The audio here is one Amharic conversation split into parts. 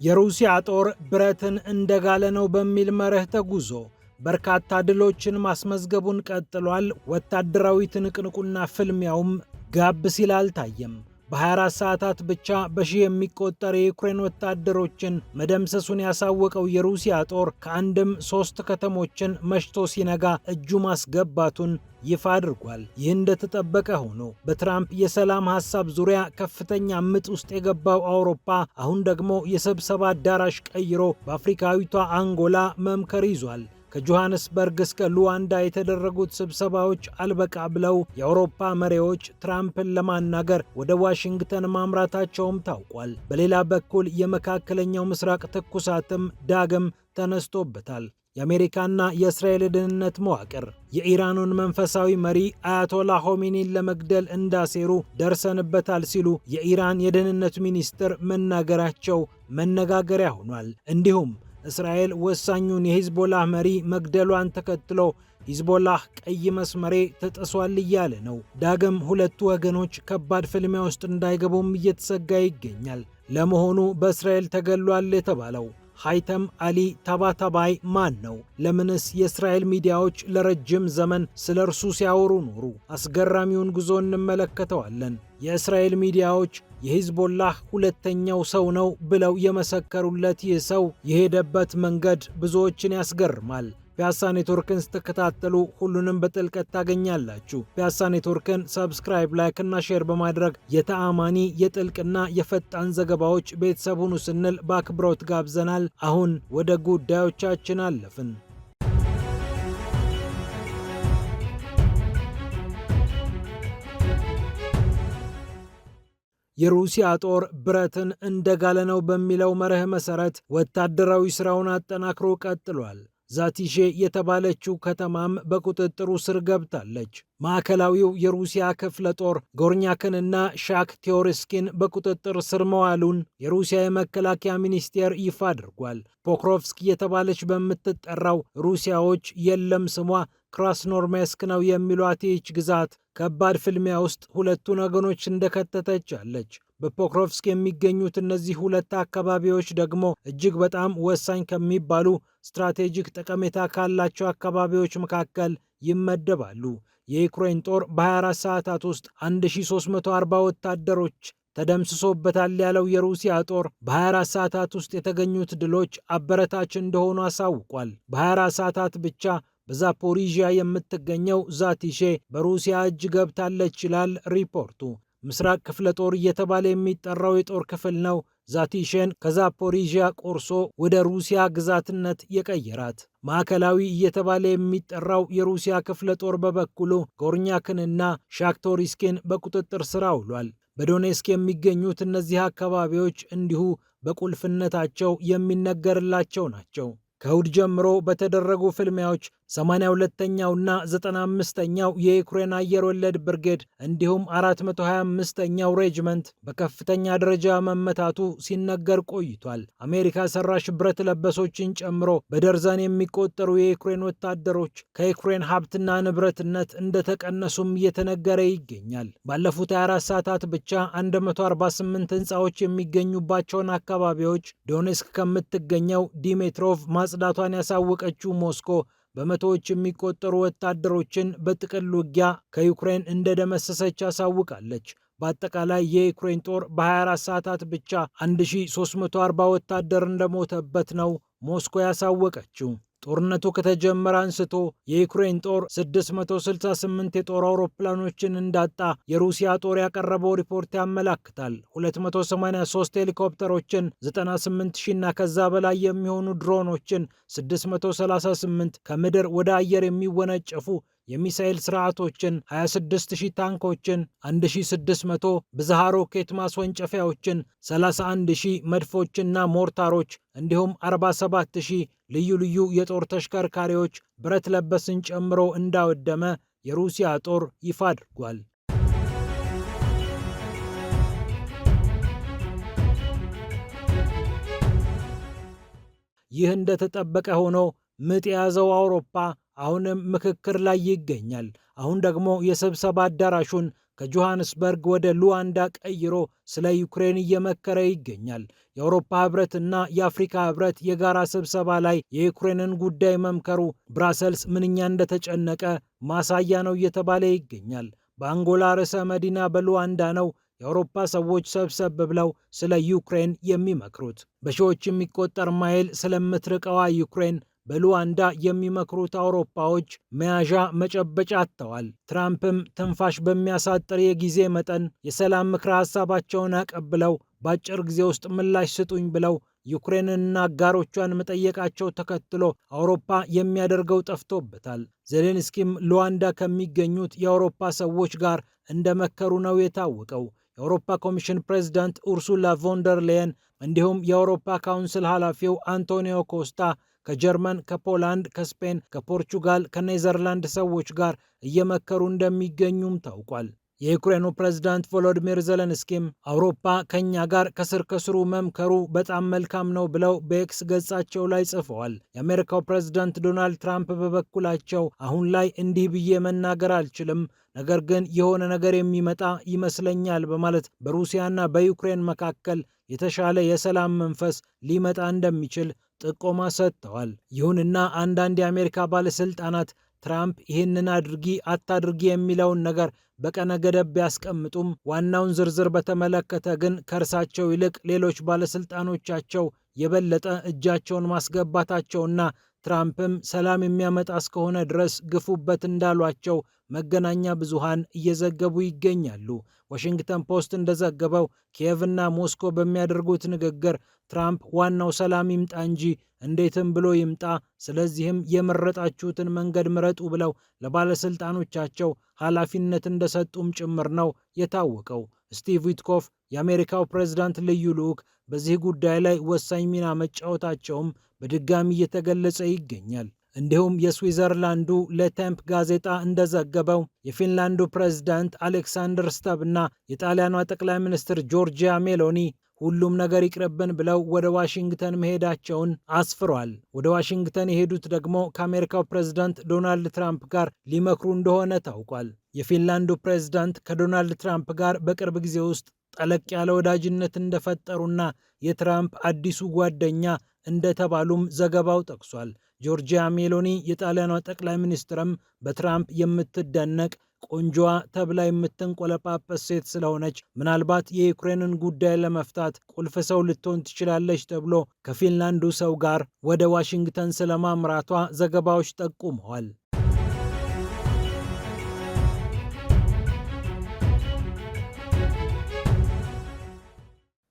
የሩሲያ ጦር ብረትን እንደጋለ ነው በሚል መርህ ተጉዞ በርካታ ድሎችን ማስመዝገቡን ቀጥሏል። ወታደራዊ ትንቅንቁና ፍልሚያውም ጋብ ሲል አልታየም። በ24 ሰዓታት ብቻ በሺህ የሚቆጠር የዩክሬን ወታደሮችን መደምሰሱን ያሳወቀው የሩሲያ ጦር ከአንድም 3 ከተሞችን መሽቶ ሲነጋ እጁ ማስገባቱን ይፋ አድርጓል። ይህ እንደተጠበቀ ሆኖ በትራምፕ የሰላም ሐሳብ ዙሪያ ከፍተኛ ምጥ ውስጥ የገባው አውሮፓ አሁን ደግሞ የስብሰባ አዳራሽ ቀይሮ በአፍሪካዊቷ አንጎላ መምከር ይዟል። ከጆሃንስበርግ እስከ ሉዋንዳ የተደረጉት ስብሰባዎች አልበቃ ብለው የአውሮፓ መሪዎች ትራምፕን ለማናገር ወደ ዋሽንግተን ማምራታቸውም ታውቋል። በሌላ በኩል የመካከለኛው ምስራቅ ትኩሳትም ዳግም ተነስቶበታል። የአሜሪካና የእስራኤል የደህንነት መዋቅር የኢራኑን መንፈሳዊ መሪ አያቶላ ሆሜኒን ለመግደል እንዳሴሩ ደርሰንበታል ሲሉ የኢራን የደህንነት ሚኒስትር መናገራቸው መነጋገሪያ ሆኗል። እንዲሁም እስራኤል ወሳኙን የሂዝቦላህ መሪ መግደሏን ተከትሎ ሂዝቦላህ ቀይ መስመሬ ተጥሷል እያለ ነው። ዳግም ሁለቱ ወገኖች ከባድ ፍልሚያ ውስጥ እንዳይገቡም እየተሰጋ ይገኛል። ለመሆኑ በእስራኤል ተገሏል የተባለው ሃይተም አሊ ታባታባይ ማን ነው? ለምንስ የእስራኤል ሚዲያዎች ለረጅም ዘመን ስለ እርሱ ሲያወሩ ኖሩ? አስገራሚውን ጉዞ እንመለከተዋለን። የእስራኤል ሚዲያዎች የሂዝቦላህ ሁለተኛው ሰው ነው ብለው የመሰከሩለት ይህ ሰው የሄደበት መንገድ ብዙዎችን ያስገርማል። ፒያሳ ኔትወርክን ስትከታተሉ ሁሉንም በጥልቀት ታገኛላችሁ። ፒያሳ ኔትወርክን ሰብስክራይብ፣ ላይክ እና ሼር በማድረግ የተአማኒ የጥልቅና የፈጣን ዘገባዎች ቤተሰብ ሁኑ ስንል በአክብሮት ጋብዘናል። አሁን ወደ ጉዳዮቻችን አለፍን። የሩሲያ ጦር ብረትን እንደጋለ ነው በሚለው መርህ መሰረት ወታደራዊ ስራውን አጠናክሮ ቀጥሏል። ዛቲሼ የተባለችው ከተማም በቁጥጥሩ ስር ገብታለች። ማዕከላዊው የሩሲያ ክፍለ ጦር ጎርኛክንና ሻክቴዮርስኪን በቁጥጥር ስር መዋሉን የሩሲያ የመከላከያ ሚኒስቴር ይፋ አድርጓል። ፖክሮቭስክ የተባለች በምትጠራው ሩሲያዎች የለም ስሟ ክራስኖርሜስክ ነው የሚሏት ይህች ግዛት ከባድ ፍልሚያ ውስጥ ሁለቱን ወገኖች እንደከተተች አለች። በፖክሮቭስክ የሚገኙት እነዚህ ሁለት አካባቢዎች ደግሞ እጅግ በጣም ወሳኝ ከሚባሉ ስትራቴጂክ ጠቀሜታ ካላቸው አካባቢዎች መካከል ይመደባሉ። የዩክሬን ጦር በ24 ሰዓታት ውስጥ 1340 ወታደሮች ተደምስሶበታል ያለው የሩሲያ ጦር በ24 ሰዓታት ውስጥ የተገኙት ድሎች አበረታች እንደሆኑ አሳውቋል። በ24 ሰዓታት ብቻ በዛፖሪዥያ የምትገኘው ዛቲሼ በሩሲያ እጅ ገብታለች ይላል ሪፖርቱ። ምስራቅ ክፍለ ጦር እየተባለ የሚጠራው የጦር ክፍል ነው ዛቲሼን ከዛፖሪዥያ ቆርሶ ወደ ሩሲያ ግዛትነት የቀየራት። ማዕከላዊ እየተባለ የሚጠራው የሩሲያ ክፍለ ጦር በበኩሉ ጎርኛክንና ሻክቶሪስኪን በቁጥጥር ስር አውሏል። በዶኔስክ የሚገኙት እነዚህ አካባቢዎች እንዲሁ በቁልፍነታቸው የሚነገርላቸው ናቸው። ከእሁድ ጀምሮ በተደረጉ ፍልሚያዎች 82ኛውና 95ኛው የዩክሬን አየር ወለድ ብርጌድ እንዲሁም 425ኛው ሬጅመንት በከፍተኛ ደረጃ መመታቱ ሲነገር ቆይቷል። አሜሪካ ሰራሽ ብረት ለበሶችን ጨምሮ በደርዘን የሚቆጠሩ የዩክሬን ወታደሮች ከዩክሬን ሀብትና ንብረትነት እንደተቀነሱም እየተነገረ ይገኛል። ባለፉት 24 ሰዓታት ብቻ 148 ህንፃዎች የሚገኙባቸውን አካባቢዎች ዶኔስክ ከምትገኘው ዲሜትሮቭ ማጽዳቷን ያሳወቀችው ሞስኮ በመቶዎች የሚቆጠሩ ወታደሮችን በጥቅል ውጊያ ከዩክሬን እንደደመሰሰች አሳውቃለች። በአጠቃላይ የዩክሬን ጦር በ24 ሰዓታት ብቻ 1340 ወታደር እንደሞተበት ነው ሞስኮ ያሳወቀችው። ጦርነቱ ከተጀመረ አንስቶ የዩክሬን ጦር 668 የጦር አውሮፕላኖችን እንዳጣ የሩሲያ ጦር ያቀረበው ሪፖርት ያመላክታል። 283 ሄሊኮፕተሮችን፣ 98,000 እና ከዛ በላይ የሚሆኑ ድሮኖችን፣ 638 ከምድር ወደ አየር የሚወነጨፉ የሚሳኤል ስርዓቶችን፣ 26000 ታንኮችን፣ 1600 ብዝሃ ሮኬት ማስወንጨፊያዎችን፣ 31000 መድፎችና ሞርታሮች እንዲሁም 47000 ልዩ ልዩ የጦር ተሽከርካሪዎች ብረት ለበስን ጨምሮ እንዳወደመ የሩሲያ ጦር ይፋ አድርጓል። ይህ እንደተጠበቀ ሆኖ ምጥ የያዘው አውሮፓ አሁንም ምክክር ላይ ይገኛል። አሁን ደግሞ የስብሰባ አዳራሹን ከጆሃንስበርግ ወደ ሉዋንዳ ቀይሮ ስለ ዩክሬን እየመከረ ይገኛል። የአውሮፓ ህብረትና የአፍሪካ ህብረት የጋራ ስብሰባ ላይ የዩክሬንን ጉዳይ መምከሩ ብራሰልስ ምንኛ እንደተጨነቀ ማሳያ ነው እየተባለ ይገኛል። በአንጎላ ርዕሰ መዲና በሉዋንዳ ነው የአውሮፓ ሰዎች ሰብሰብ ብለው ስለ ዩክሬን የሚመክሩት። በሺዎች የሚቆጠር ማይል ስለምትርቀዋ ዩክሬን በሉዋንዳ የሚመክሩት አውሮፓዎች መያዣ መጨበጫ አጥተዋል። ትራምፕም ትንፋሽ በሚያሳጥር የጊዜ መጠን የሰላም ምክረ ሀሳባቸውን አቀብለው በአጭር ጊዜ ውስጥ ምላሽ ስጡኝ ብለው ዩክሬንንና አጋሮቿን መጠየቃቸው ተከትሎ አውሮፓ የሚያደርገው ጠፍቶበታል። ዜሌንስኪም ሉዋንዳ ከሚገኙት የአውሮፓ ሰዎች ጋር እንደመከሩ ነው የታወቀው። የአውሮፓ ኮሚሽን ፕሬዝዳንት ኡርሱላ ቮንደር ሌየን እንዲሁም የአውሮፓ ካውንስል ኃላፊው አንቶኒዮ ኮስታ ከጀርመን፣ ከፖላንድ፣ ከስፔን፣ ከፖርቹጋል፣ ከኔዘርላንድ ሰዎች ጋር እየመከሩ እንደሚገኙም ታውቋል። የዩክሬኑ ፕሬዝዳንት ቮሎዲሚር ዜሌንስኪም አውሮፓ ከኛ ጋር ከስር ከስሩ መምከሩ በጣም መልካም ነው ብለው በኤክስ ገጻቸው ላይ ጽፈዋል። የአሜሪካው ፕሬዝዳንት ዶናልድ ትራምፕ በበኩላቸው አሁን ላይ እንዲህ ብዬ መናገር አልችልም፣ ነገር ግን የሆነ ነገር የሚመጣ ይመስለኛል በማለት በሩሲያና በዩክሬን መካከል የተሻለ የሰላም መንፈስ ሊመጣ እንደሚችል ጥቆማ ሰጥተዋል። ይሁንና አንዳንድ የአሜሪካ ባለስልጣናት ትራምፕ ይህንን አድርጊ አታድርጊ የሚለውን ነገር በቀነ ገደብ ቢያስቀምጡም ዋናውን ዝርዝር በተመለከተ ግን ከእርሳቸው ይልቅ ሌሎች ባለስልጣኖቻቸው የበለጠ እጃቸውን ማስገባታቸውና ትራምፕም ሰላም የሚያመጣ እስከሆነ ድረስ ግፉበት እንዳሏቸው መገናኛ ብዙሃን እየዘገቡ ይገኛሉ። ዋሽንግተን ፖስት እንደዘገበው ኪየቭና ሞስኮ በሚያደርጉት ንግግር ትራምፕ ዋናው ሰላም ይምጣ እንጂ እንዴትም ብሎ ይምጣ፣ ስለዚህም የመረጣችሁትን መንገድ ምረጡ ብለው ለባለስልጣኖቻቸው ኃላፊነት እንደሰጡም ጭምር ነው የታወቀው። ስቲቭ ዊትኮፍ የአሜሪካው ፕሬዝዳንት ልዩ ልዑክ በዚህ ጉዳይ ላይ ወሳኝ ሚና መጫወታቸውም በድጋሚ እየተገለጸ ይገኛል። እንዲሁም የስዊዘርላንዱ ለቴምፕ ጋዜጣ እንደዘገበው የፊንላንዱ ፕሬዝዳንት አሌክሳንደር ስተብ እና የጣሊያኗ ጠቅላይ ሚኒስትር ጆርጂያ ሜሎኒ ሁሉም ነገር ይቅርብን ብለው ወደ ዋሽንግተን መሄዳቸውን አስፍሯል። ወደ ዋሽንግተን የሄዱት ደግሞ ከአሜሪካው ፕሬዝዳንት ዶናልድ ትራምፕ ጋር ሊመክሩ እንደሆነ ታውቋል። የፊንላንዱ ፕሬዝዳንት ከዶናልድ ትራምፕ ጋር በቅርብ ጊዜ ውስጥ ጠለቅ ያለ ወዳጅነት እንደፈጠሩና የትራምፕ አዲሱ ጓደኛ እንደተባሉም ዘገባው ጠቅሷል። ጆርጂያ ሜሎኒ የጣሊያኗ ጠቅላይ ሚኒስትርም በትራምፕ የምትደነቅ ቆንጆዋ ተብላ የምትንቆለጳጰስ ሴት ስለሆነች ምናልባት የዩክሬንን ጉዳይ ለመፍታት ቁልፍ ሰው ልትሆን ትችላለች ተብሎ ከፊንላንዱ ሰው ጋር ወደ ዋሽንግተን ስለማምራቷ ዘገባዎች ጠቁመዋል።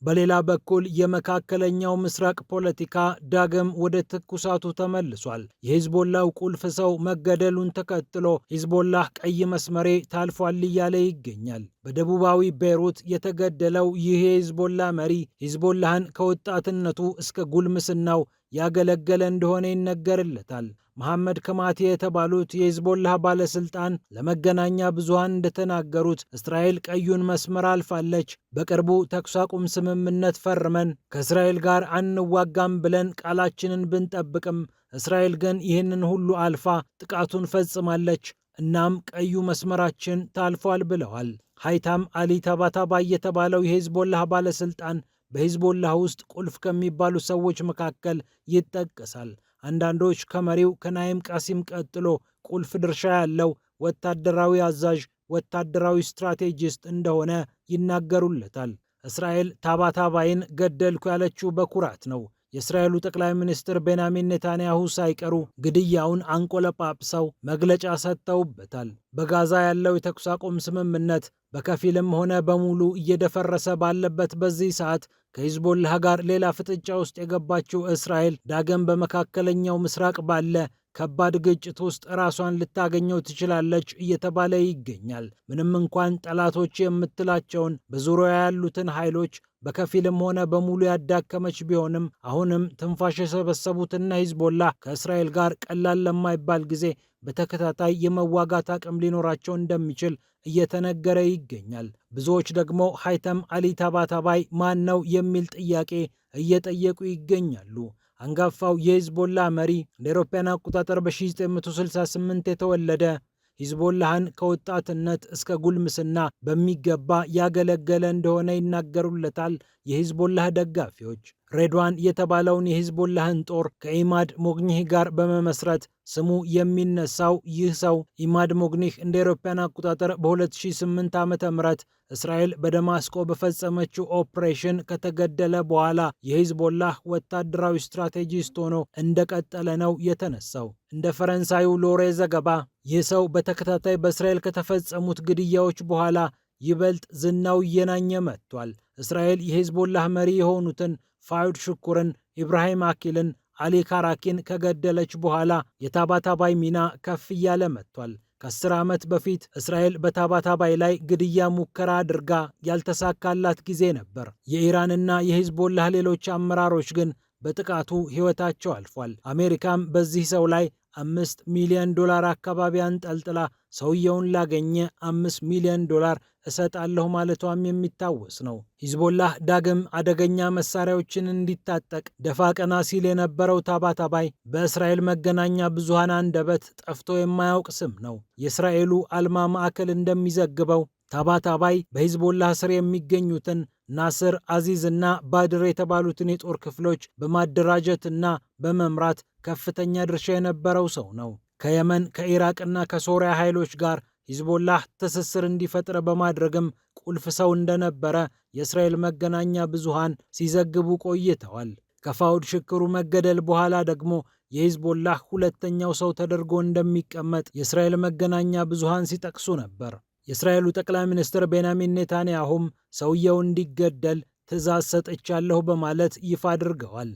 በሌላ በኩል የመካከለኛው ምስራቅ ፖለቲካ ዳግም ወደ ትኩሳቱ ተመልሷል። የሂዝቦላው ቁልፍ ሰው መገደሉን ተከትሎ ሂዝቦላህ ቀይ መስመሬ ታልፏል እያለ ይገኛል። በደቡባዊ ቤይሩት የተገደለው ይህ የሂዝቦላ መሪ ሂዝቦላህን ከወጣትነቱ እስከ ጉልምስናው ያገለገለ እንደሆነ ይነገርለታል። መሐመድ ከማቴ የተባሉት የሂዝቦላህ ባለስልጣን ለመገናኛ ብዙሃን እንደተናገሩት እስራኤል ቀዩን መስመር አልፋለች፣ በቅርቡ ተኩስ አቁም ስምምነት ፈርመን ከእስራኤል ጋር አንዋጋም ብለን ቃላችንን ብንጠብቅም እስራኤል ግን ይህንን ሁሉ አልፋ ጥቃቱን ፈጽማለች፣ እናም ቀዩ መስመራችን ታልፏል ብለዋል። ሃይታም አሊ ታባታባይ የተባለው የሂዝቦላህ ባለስልጣን በሂዝቦላህ ውስጥ ቁልፍ ከሚባሉ ሰዎች መካከል ይጠቀሳል። አንዳንዶች ከመሪው ከናይም ቃሲም ቀጥሎ ቁልፍ ድርሻ ያለው ወታደራዊ አዛዥ፣ ወታደራዊ ስትራቴጂስት እንደሆነ ይናገሩለታል። እስራኤል ታባታባይን ገደልኩ ያለችው በኩራት ነው። የእስራኤሉ ጠቅላይ ሚኒስትር ቤንያሚን ኔታንያሁ ሳይቀሩ ግድያውን አንቆለጳጵሰው መግለጫ ሰጥተውበታል። በጋዛ ያለው የተኩስ አቁም ስምምነት በከፊልም ሆነ በሙሉ እየደፈረሰ ባለበት በዚህ ሰዓት ከሂዝቦላህ ጋር ሌላ ፍጥጫ ውስጥ የገባችው እስራኤል ዳግም በመካከለኛው ምስራቅ ባለ ከባድ ግጭት ውስጥ ራሷን ልታገኘው ትችላለች እየተባለ ይገኛል። ምንም እንኳን ጠላቶች የምትላቸውን በዙሪያ ያሉትን ኃይሎች በከፊልም ሆነ በሙሉ ያዳከመች ቢሆንም አሁንም ትንፋሽ የሰበሰቡትና ሂዝቦላህ ከእስራኤል ጋር ቀላል ለማይባል ጊዜ በተከታታይ የመዋጋት አቅም ሊኖራቸው እንደሚችል እየተነገረ ይገኛል። ብዙዎች ደግሞ ሃይተም አሊ ታባታባይ ማን ነው የሚል ጥያቄ እየጠየቁ ይገኛሉ። አንጋፋው የሂዝቦላ መሪ እንደ አውሮፓውያን አቆጣጠር በ1968 የተወለደ ሂዝቦላህን ከወጣትነት እስከ ጉልምስና በሚገባ ያገለገለ እንደሆነ ይናገሩለታል የሂዝቦላህ ደጋፊዎች። ሬድዋን የተባለውን የሂዝቦላህን ጦር ከኢማድ ሞግኒህ ጋር በመመስረት ስሙ የሚነሳው ይህ ሰው ኢማድ ሞግኒህ እንደ አውሮፓውያን አቆጣጠር በ2008 ዓ.ም እስራኤል በደማስቆ በፈጸመችው ኦፕሬሽን ከተገደለ በኋላ የሂዝቦላህ ወታደራዊ ስትራቴጂስት ሆኖ እንደቀጠለ ነው የተነሳው። እንደ ፈረንሳዩ ሎሬ ዘገባ ይህ ሰው በተከታታይ በእስራኤል ከተፈጸሙት ግድያዎች በኋላ ይበልጥ ዝናው እየናኘ መጥቷል። እስራኤል የሂዝቦላህ መሪ የሆኑትን ፋዩድ ሽኩርን፣ ኢብራሂም አኪልን፣ አሊ ካራኪን ከገደለች በኋላ የታባታባይ ሚና ከፍ እያለ መጥቷል። ከ10 ዓመት በፊት እስራኤል በታባታባይ ላይ ግድያ ሙከራ አድርጋ ያልተሳካላት ጊዜ ነበር። የኢራንና የሂዝቦላህ ሌሎች አመራሮች ግን በጥቃቱ ሕይወታቸው አልፏል። አሜሪካም በዚህ ሰው ላይ $5 ሚሊዮን አካባቢ አንጠልጥላ ሰውየውን ላገኘ $5 ሚሊዮን እሰጣለሁ ማለቷም የሚታወስ ነው። ሂዝቦላህ ዳግም አደገኛ መሳሪያዎችን እንዲታጠቅ ደፋ ቀና ሲል የነበረው ታባታባይ በእስራኤል መገናኛ ብዙሃን አንደበት ጠፍቶ የማያውቅ ስም ነው። የእስራኤሉ አልማ ማዕከል እንደሚዘግበው ታባታባይ በሂዝቦላህ ስር የሚገኙትን ናስር፣ አዚዝ እና ባድር የተባሉትን የጦር ክፍሎች በማደራጀትና በመምራት ከፍተኛ ድርሻ የነበረው ሰው ነው። ከየመን ከኢራቅና ከሶሪያ ኃይሎች ጋር ሂዝቦላህ ትስስር እንዲፈጥር በማድረግም ቁልፍ ሰው እንደነበረ የእስራኤል መገናኛ ብዙሃን ሲዘግቡ ቆይተዋል። ከፋውድ ሽክሩ መገደል በኋላ ደግሞ የሂዝቦላህ ሁለተኛው ሰው ተደርጎ እንደሚቀመጥ የእስራኤል መገናኛ ብዙሃን ሲጠቅሱ ነበር። የእስራኤሉ ጠቅላይ ሚኒስትር ቤንያሚን ኔታንያሁም ሰውየው እንዲገደል ትዕዛዝ ሰጥቻለሁ በማለት ይፋ አድርገዋል።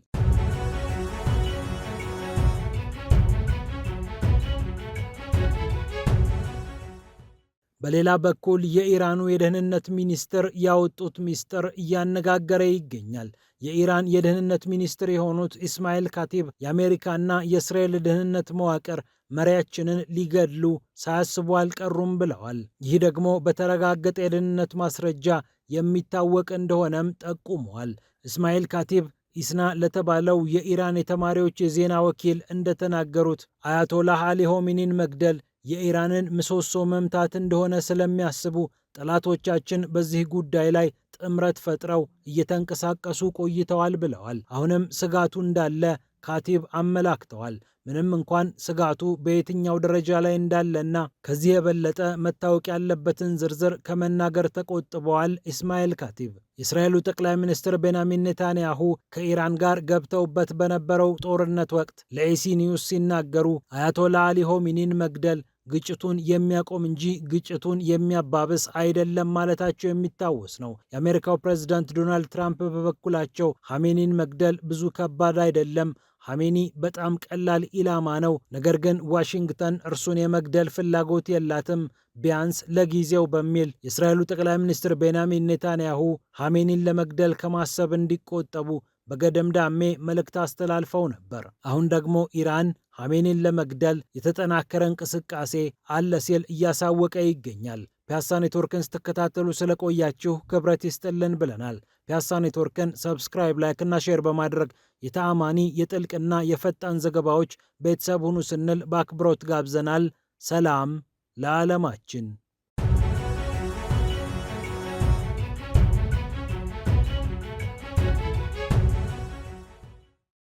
በሌላ በኩል የኢራኑ የደህንነት ሚኒስትር ያወጡት ሚስጥር እያነጋገረ ይገኛል። የኢራን የደህንነት ሚኒስትር የሆኑት ኢስማኤል ካቲብ የአሜሪካና የእስራኤል ደህንነት መዋቅር መሪያችንን ሊገድሉ ሳያስቡ አልቀሩም ብለዋል። ይህ ደግሞ በተረጋገጠ የደህንነት ማስረጃ የሚታወቅ እንደሆነም ጠቁመዋል። ኢስማኤል ካቲብ ኢስና ለተባለው የኢራን የተማሪዎች የዜና ወኪል እንደተናገሩት አያቶላህ አሊ ሆሚኒን መግደል የኢራንን ምሰሶ መምታት እንደሆነ ስለሚያስቡ ጠላቶቻችን በዚህ ጉዳይ ላይ ጥምረት ፈጥረው እየተንቀሳቀሱ ቆይተዋል ብለዋል። አሁንም ስጋቱ እንዳለ ካቲብ አመላክተዋል። ምንም እንኳን ስጋቱ በየትኛው ደረጃ ላይ እንዳለና ከዚህ የበለጠ መታወቅ ያለበትን ዝርዝር ከመናገር ተቆጥበዋል። ኢስማኤል ካቲብ የእስራኤሉ ጠቅላይ ሚኒስትር ቤንያሚን ኔታንያሁ ከኢራን ጋር ገብተውበት በነበረው ጦርነት ወቅት ለኤሲ ኒውስ ሲናገሩ አያቶላ አሊ ሆሚኒን መግደል ግጭቱን የሚያቆም እንጂ ግጭቱን የሚያባብስ አይደለም ማለታቸው የሚታወስ ነው። የአሜሪካው ፕሬዝዳንት ዶናልድ ትራምፕ በበኩላቸው ሐሜኒን መግደል ብዙ ከባድ አይደለም፣ ሐሜኒ በጣም ቀላል ኢላማ ነው፣ ነገር ግን ዋሽንግተን እርሱን የመግደል ፍላጎት የላትም ቢያንስ ለጊዜው በሚል የእስራኤሉ ጠቅላይ ሚኒስትር ቤንያሚን ኔታንያሁ ሐሜኒን ለመግደል ከማሰብ እንዲቆጠቡ በገደምዳሜ መልእክት አስተላልፈው ነበር። አሁን ደግሞ ኢራን ሐሜኒን ለመግደል የተጠናከረ እንቅስቃሴ አለ ሲል እያሳወቀ ይገኛል። ፒያሳ ኔትወርክን ስትከታተሉ ስለቆያችሁ ክብረት ይስጥልን ብለናል። ፒያሳ ኔትወርክን ሰብስክራይብ፣ ላይክ እና ሼር በማድረግ የተአማኒ የጥልቅና የፈጣን ዘገባዎች ቤተሰብ ሁኑ ስንል በአክብሮት ጋብዘናል። ሰላም ለዓለማችን።